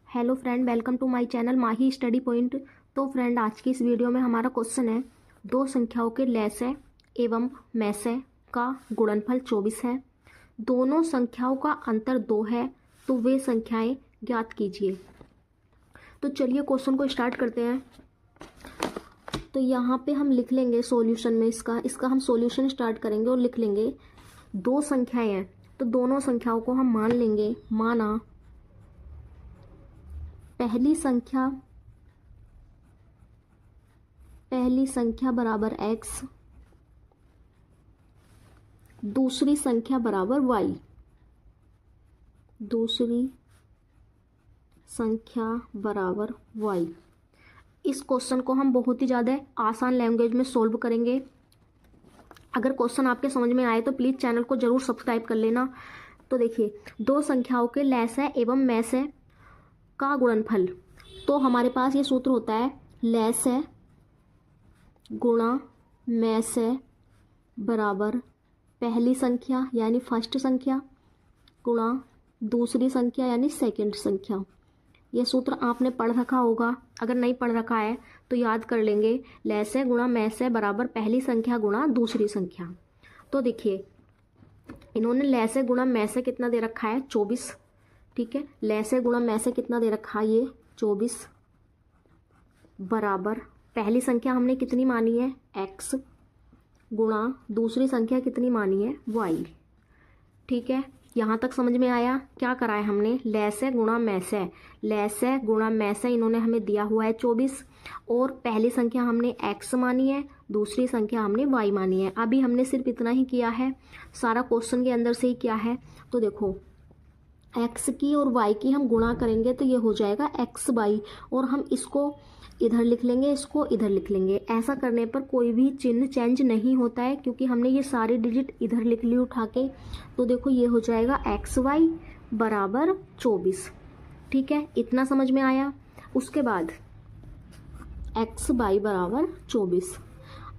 Hello friend, welcome to my channel Mahi study point. तो friend, आज की इस वीडियो में हमारा क्वेश्चन है, दो संख्याओं के लसाअ एवं मैसाअ का गुणनफल 24 है। दोनों संख्याओं का अंतर 2 है, तो वे संख्याएं ज्ञात कीजिए। तो चलिए क्वेश्चन को स्टार्ट करते हैं। तो यहाँ पे हम लिख लेंगे सॉल्यूशन में इसका हम सॉल्यूशन स्टार्ट करेंगे और लिख लेंगे दो संख्याएं हैं, तो दोनों संख्याओं को हम मान लेंगे। माना पहली संख्या बराबर x, दूसरी संख्या बराबर y। दूसरी संख्या बराबर y। इस क्वेश्चन को हम बहुत ही ज़्यादा आसान लैंग्वेज में सॉल्व करेंगे। अगर क्वेश्चन आपके समझ में आए तो प्लीज़ चैनल को ज़रूर सब्सक्राइब कर लेना। तो देखिए, दो संख्याओं के लसाअ एवं मैसाअ का गुणनफल, तो हमारे पास ये सूत्र होता है लसाअ गुणा मैसाअ बराबर पहली संख्या यानी फर्स्ट संख्या गुणा दूसरी संख्या यानी सेकंड संख्या। ये सूत्र आपने पढ़ रखा होगा, अगर नहीं पढ़ रखा है तो याद कर लेंगे। लसाअ गुणा मैसाअ बराबर पहली संख्या गुणा दूसरी संख्या। तो देखिए, इन्होंने लसाअ गुणा मैसाअ कितना दे रखा है, 24। ठीक है, लसाअ गुणा मैसाअ कितना दे रखा है, ये 24 बराबर पहली संख्या हमने कितनी मानी है, x, गुणा दूसरी संख्या कितनी मानी है, y। ठीक है, यहाँ तक समझ में आया। क्या करा है हमने, लसाअ गुणा मैसाअ, लसाअ गुणा मैसाअ इन्होंने हमें दिया हुआ है 24, और पहली संख्या हमने x मानी है, दूसरी संख्या हमने y मानी है। अभी हमने सिर्फ इतना ही किया है, सारा क्वेश्चन के अंदर से ही किया है। तो देखो, x की और y की हम गुणा करेंगे तो ये हो जाएगा xy, और हम इसको इधर लिख लेंगे, इसको इधर लिख लेंगे। ऐसा करने पर कोई भी चिन्ह चेंज नहीं होता है, क्योंकि हमने ये सारी डिजिट इधर लिख ली उठा के। तो देखो, ये हो जाएगा xy बराबर 24। ठीक है, इतना समझ में आया। उसके बाद xy बराबर 24।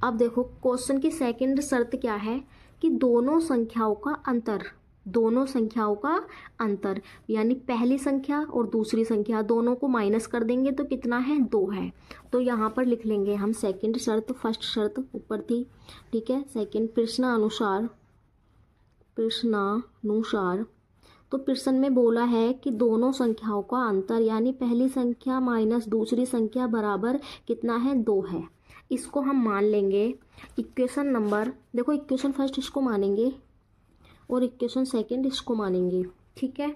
अब देखो, क्वेश्चन की सेकंड शर्त क्या है कि दोनों संख्याओं का अंतर यानी पहली संख्या और दूसरी संख्या दोनों को माइनस कर देंगे तो कितना है, 2 है। तो यहाँ पर लिख लेंगे हम सेकंड शर्त, फर्स्ट शर्त ऊपर थी। ठीक है, सेकंड प्रश्नानुसार। तो प्रश्न में बोला है कि दोनों संख्याओं का अंतर यानी पहली संख्या माइनस दूसरी संख्या बराबर कितना है, 2 है। इसको हम मान लेंगे इक्वेशन नंबर, देखो इक्वेशन फर्स्ट इसको मानेंगे और इक्वेशन सेकंड इसको मानेंगे। ठीक है,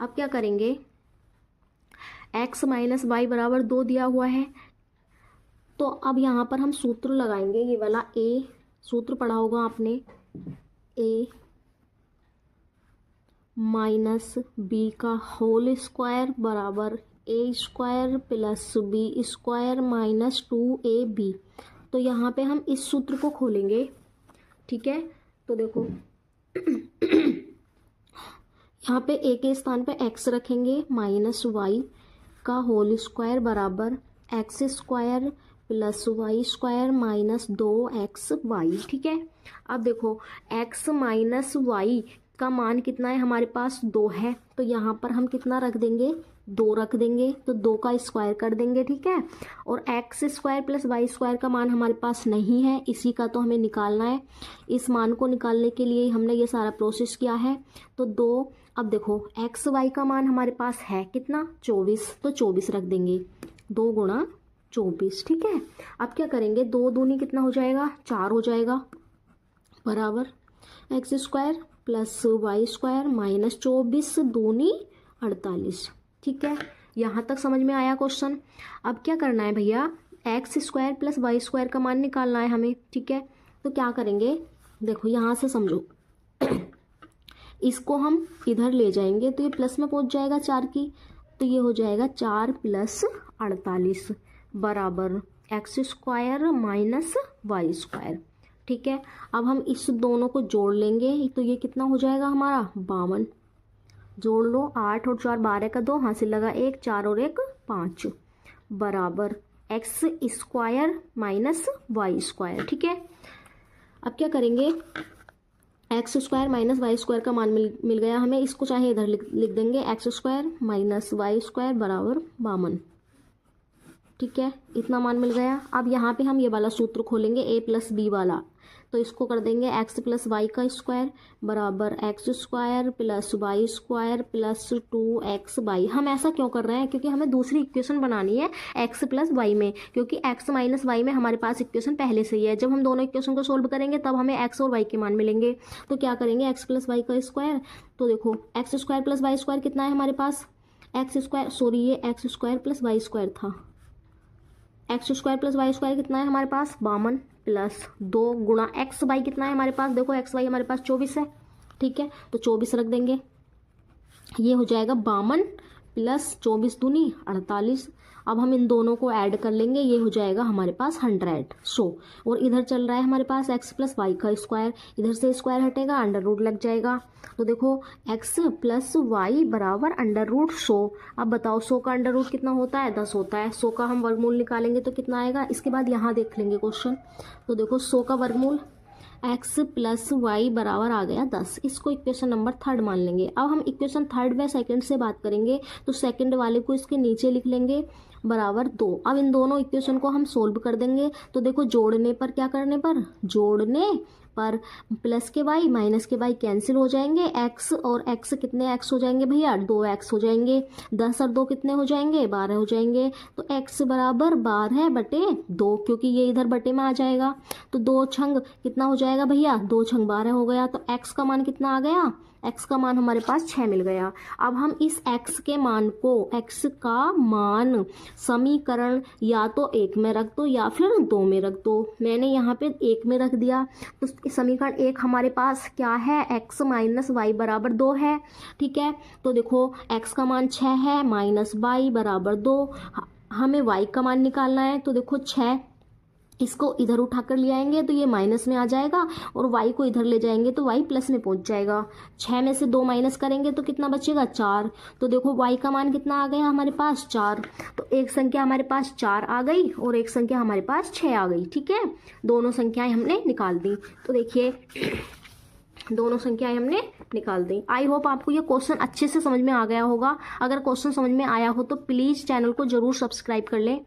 अब क्या करेंगे, x माइनस वाई बराबर 2 दिया हुआ है, तो अब यहाँ पर हम सूत्र लगाएंगे। ये वाला a सूत्र पढ़ा होगा आपने, a माइनस बी का होल स्क्वायर बराबर a square plus B square minus 2ab। तो यहाँ पे हम इस सूत्र को खोलेंगे। ठीक है, तो देखो यहाँ पे a के स्थान पे x रखेंगे, माइनस वाई का होल स्क्वायर बराबर X square plus Y square minus 2xy। ठीक है, अब देखो x माइनस वाई का मान कितना है, हमारे पास 2 है, तो यहाँ पर हम कितना रख देंगे, 2 रख देंगे, तो 2 का स्क्वायर कर देंगे। ठीक है, और X square plus Y square का मान हमारे पास नहीं है, इसी का तो हमें निकालना है। इस मान को निकालने के लिए हमने ये सारा प्रोसेस किया है। तो 2, अब देखो एक्स वाई का मान हमारे पास है कितना, 24, तो 24 रख देंगे, 2 गुणा 24। ठीक है, अब क्या करेंगे, 2 दूनी कितना हो जाएगा, 4 हो जाएगा, बराबर X square plus Y square minus 24 दूनी 48। ठीक है, यहाँ तक समझ में आया क्वेश्चन। अब क्या करना है भैया, X square plus Y square का मान निकालना है हमें। ठीक है, तो क्या करेंगे, देखो यहाँ से समझो, इसको हम इधर ले जाएंगे तो ये प्लस में पहुँच जाएगा 4 की, तो ये हो जाएगा 4 प्लस 48 बराबर X square minus Y square. ठीक है, अब हम इस दोनों को जोड़ लेंगे, तो ये कितना हो जाएगा हमारा, 52। जोड़ लो, 8 और 4 12 का 2, हासिल लगा 1, 4 और 1 5 बराबर X square minus Y square. ठीक है, अब क्या करेंगे, X square minus Y square का मान मिल गया हमें। इसको चाहे इधर लिख देंगे, X square minus Y square बराबर 52। ठीक है, इतना मान मिल गया। अब यहाँ पे हम ये वाला सूत्र खोलेंगे ए प्लस बी वाला, तो इसको कर देंगे एक्स प्लस वाई का स्क्वायर बराबर X square plus Y square plus 2x Y. हम ऐसा क्यों कर रहे हैं, क्योंकि हमें दूसरी इक्वेशन बनानी है एक्स प्लस वाई में, क्योंकि एक्स माइनस वाई में हमारे पास इक्वेशन पहले से ही है। जब हम दोनों इक्वेशन को सोल्व करेंगे तब हमें एक्स और वाई के मान मिलेंगे। तो क्या करेंगे, एक्स प्लस वाई का स्क्वायर, तो देखो x square plus Y square कितना है हमारे पास, एक्स स्क्वायर, सॉरी ये x square plus Y square था। X square plus Y square कितना है हमारे पास 52 प्लस 2 गुणा एक्स वाई कितना है हमारे पास, देखो एक्स वाई हमारे पास 24 है। ठीक है, तो 24 रख देंगे, ये हो जाएगा 52 प्लस 24 दूनी 48। अब हम इन दोनों को ऐड कर लेंगे, ये हो जाएगा हमारे पास 100। और इधर चल रहा है हमारे पास एक्स प्लस वाई का स्क्वायर, इधर से स्क्वायर हटेगा, अंडर रूट लग जाएगा। तो देखो एक्स प्लस वाई बराबर अंडर रूट 100। अब बताओ 100 का अंडर रूट कितना होता है, 10 होता है। 100 का हम वर्गमूल निकालेंगे तो कितना आएगा, इसके बाद यहाँ देख लेंगे क्वेश्चन। तो देखो 100 का वर्गमूल एक्स प्लस वाई बराबर आ गया 10। इसको इक्वेशन नंबर 3 मान लेंगे। अब हम इक्वेशन 3 व सेकंड से बात करेंगे, तो सेकंड वाले को इसके नीचे लिख लेंगे बराबर 2। अब इन दोनों इक्वेशन को हम सोल्व कर देंगे। तो देखो जोड़ने पर, क्या करने पर, जोड़ने पर प्लस के वाई माइनस के वाई कैंसिल हो जाएंगे, एक्स और एक्स कितने एक्स हो जाएंगे भैया, 2x हो जाएंगे। 10 और 2 कितने हो जाएंगे, 12 हो जाएंगे। तो x बराबर 12 बटे 2, क्योंकि ये इधर बटे में आ जाएगा। तो 2 छंग कितना हो जाएगा भैया, 2 छंग 12 हो गया। तो x का मान कितना आ गया, x का मान हमारे पास 6 मिल गया। अब हम इस x के मान को, x का मान समीकरण या तो 1 में रख दो या फिर 2 में रख दो। मैंने यहाँ पे 1 में रख दिया, तो समीकरण 1 हमारे पास क्या है, x माइनस वाई बराबर 2 है। ठीक है, तो देखो x का मान 6 है माइनस वाई बराबर 2। हमें y का मान निकालना है, तो देखो 6, इसको इधर उठाकर ले आएंगे तो ये माइनस में आ जाएगा, और y को इधर ले जाएंगे तो y प्लस में पहुंच जाएगा। 6 में से 2 माइनस करेंगे तो कितना बचेगा, 4। तो देखो y का मान कितना आ गया हमारे पास, 4। तो एक संख्या हमारे पास 4 आ गई और एक संख्या हमारे पास 6 आ गई। ठीक है, दोनों संख्याएं हमने निकाल दी। तो देखिए दोनों संख्याएं हमने निकाल दी। आई होप आपको ये क्वेश्चन अच्छे से समझ में आ गया होगा। अगर क्वेश्चन समझ में आया हो तो प्लीज़ चैनल को ज़रूर सब्सक्राइब कर लें।